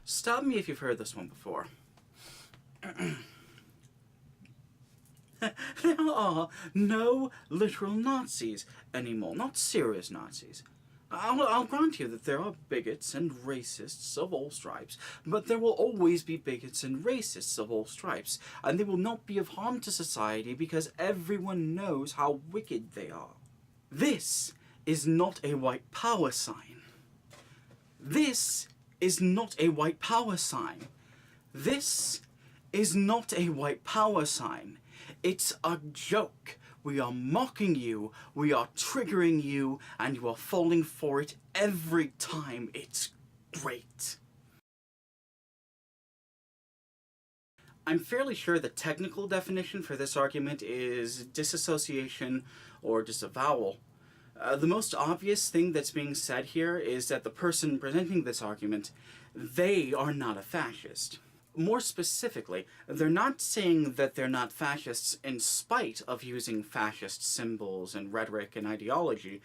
Stop me if you've heard this one before. There are no literal Nazis anymore, not serious Nazis. I'll grant you that there are bigots and racists of all stripes, but there will always be bigots and racists of all stripes, and they will not be of harm to society because everyone knows how wicked they are. This is not a white power sign. This is not a white power sign. This is not a white power sign. It's a joke. We are mocking you, we are triggering you, and you are falling for it every time. It's great. I'm fairly sure the technical definition for this argument is disassociation or disavowal. The most obvious thing that's being said here is that the person presenting this argument, they are not a fascist. More specifically, they're not saying that they're not fascists in spite of using fascist symbols and rhetoric and ideology.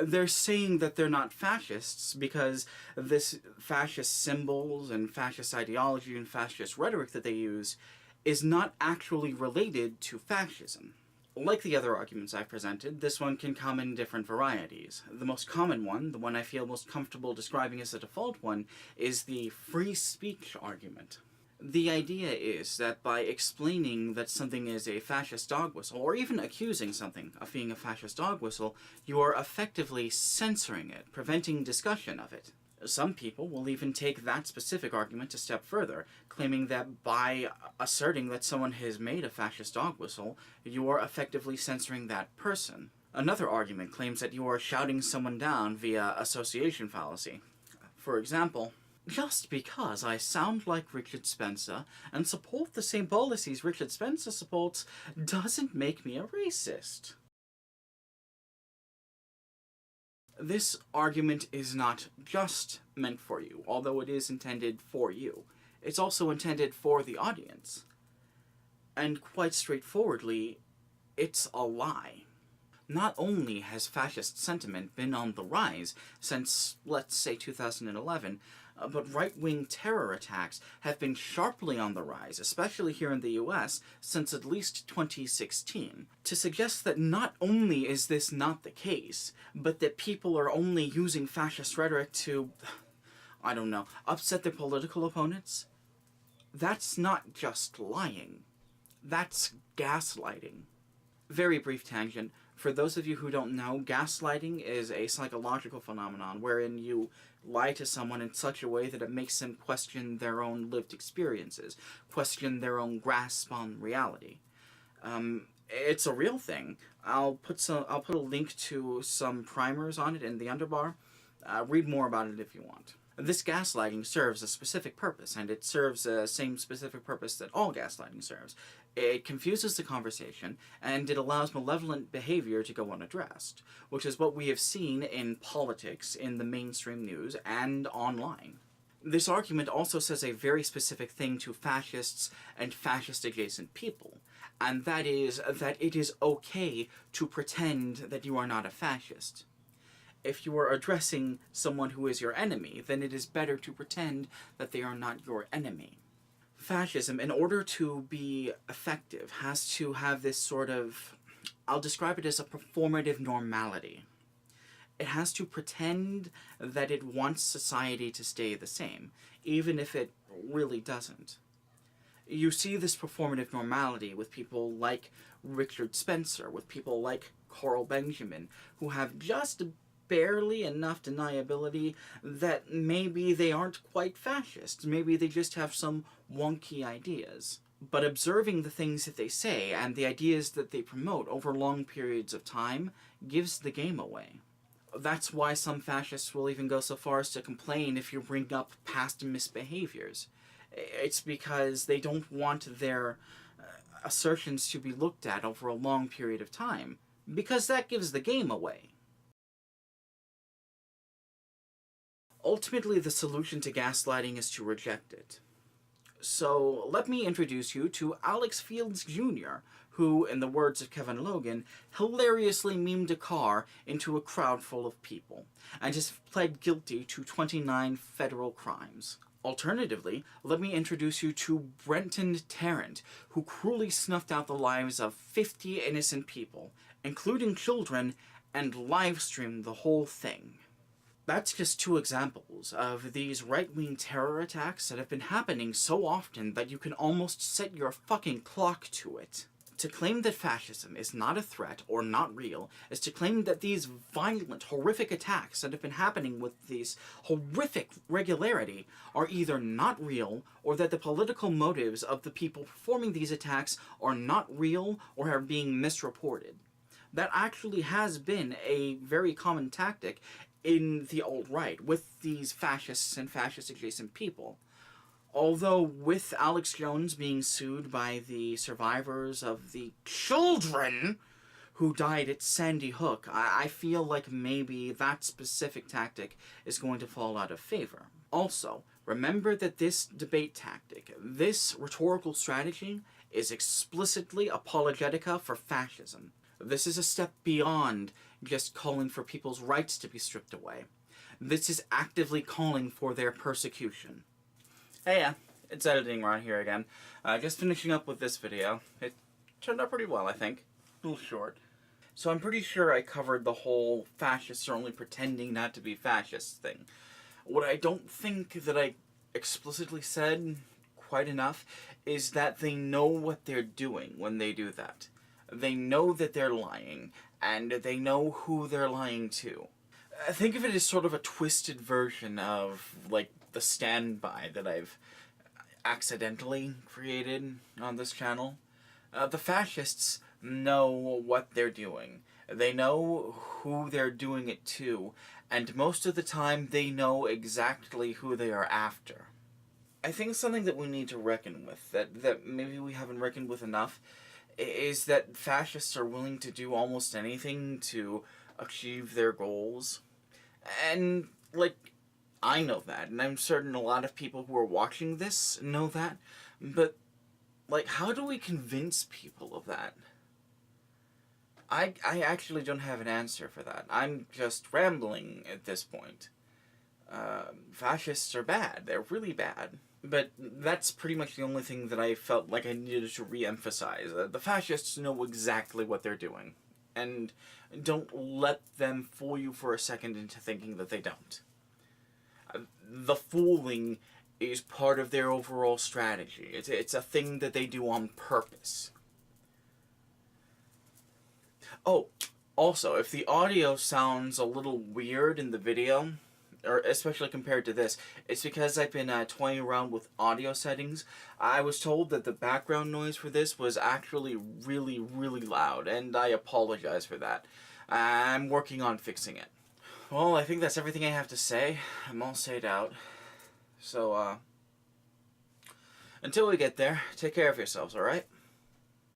They're saying that they're not fascists because this fascist symbols and fascist ideology and fascist rhetoric that they use is not actually related to fascism. Like the other arguments I've presented, this one can come in different varieties. The most common one, the one I feel most comfortable describing as the default one, is the free speech argument. The idea is that by explaining that something is a fascist dog whistle, or even accusing something of being a fascist dog whistle, you are effectively censoring it, preventing discussion of it. Some people will even take that specific argument a step further, claiming that by asserting that someone has made a fascist dog whistle, you are effectively censoring that person. Another argument claims that you are shouting someone down via association fallacy. For example, just because I sound like Richard Spencer and support the same policies Richard Spencer supports doesn't make me a racist. This argument is not just meant for you, although it is intended for you. It's also intended for the audience. And quite straightforwardly, it's a lie. Not only has fascist sentiment been on the rise since, let's say, 2011, but right-wing terror attacks have been sharply on the rise, especially here in the US, since at least 2016. To suggest that not only is this not the case, but that people are only using fascist rhetoric to, I don't know, upset their political opponents, that's not just lying. That's gaslighting. Very brief tangent. For those of you who don't know, gaslighting is a psychological phenomenon wherein you lie to someone in such a way that it makes them question their own lived experiences, question their own grasp on reality. It's a real thing. I'll put a link to some primers on it in the underbar. Read more about it if you want. This gaslighting serves a specific purpose, and it serves the same specific purpose that all gaslighting serves. It confuses the conversation, and it allows malevolent behavior to go unaddressed, which is what we have seen in politics, in the mainstream news, and online. This argument also says a very specific thing to fascists and fascist-adjacent people, and that is that it is okay to pretend that you are not a fascist. If you are addressing someone who is your enemy, then it is better to pretend that they are not your enemy. Fascism, in order to be effective, has to have this sort of, I'll describe it as a performative normality. It has to pretend that it wants society to stay the same, even if it really doesn't. You see this performative normality with people like Richard Spencer, with people like Carl Benjamin, who have just barely enough deniability that maybe they aren't quite fascists, maybe they just have some wonky ideas. But observing the things that they say and the ideas that they promote over long periods of time gives the game away. That's why some fascists will even go so far as to complain if you bring up past misbehaviors. It's because they don't want their assertions to be looked at over a long period of time, because that gives the game away. Ultimately, the solution to gaslighting is to reject it. So, let me introduce you to Alex Fields Jr., who, in the words of Kevin Logan, hilariously memed a car into a crowd full of people, and has pled guilty to 29 federal crimes, Alternatively, let me introduce you to Brenton Tarrant, who cruelly snuffed out the lives of 50 innocent people, including children, and live-streamed the whole thing. That's just two examples of these right-wing terror attacks that have been happening so often that you can almost set your fucking clock to it. To claim that fascism is not a threat or not real is to claim that these violent, horrific attacks that have been happening with these horrific regularity are either not real or that the political motives of the people performing these attacks are not real or are being misreported. That actually has been a very common tactic in the alt-right with these fascists and fascist-adjacent people. Although with Alex Jones being sued by the survivors of the children who died at Sandy Hook, I feel like maybe that specific tactic is going to fall out of favor. Also, remember that this debate tactic, this rhetorical strategy, is explicitly apologetica for fascism. This is a step beyond just calling for people's rights to be stripped away. This is actively calling for their persecution. Hey, yeah, it's editing right here again. Just finishing up with this video. It turned out pretty well, I think. A little short. So I'm pretty sure I covered the whole fascists are only pretending not to be fascists thing. What I don't think that I explicitly said quite enough is that they know what they're doing when they do that. They know that they're lying, and they know who they're lying to. Think of it as sort of a twisted version of, like, the standby that I've accidentally created on this channel. The fascists know what they're doing. They know who they're doing it to, and most of the time they know exactly who they are after. I think something that we need to reckon with, that maybe we haven't reckoned with enough, is that fascists are willing to do almost anything to achieve their goals. And, like, I know that, and I'm certain a lot of people who are watching this know that, but, like, how do we convince people of that? I actually don't have an answer for that. I'm just rambling at this point. Fascists are bad. They're really bad. But that's pretty much the only thing that I felt like I needed to re-emphasize. The fascists know exactly what they're doing. And don't let them fool you for a second into thinking that they don't. The fooling is part of their overall strategy. It's a thing that they do on purpose. Oh, also, if the audio sounds a little weird in the video, or especially compared to this, it's because I've been toying around with audio settings. I was told that the background noise for this was actually really, really loud, and I apologize for that. I'm working on fixing it. Well, I think that's everything I have to say. I'm all said out. So, until we get there, take care of yourselves, alright?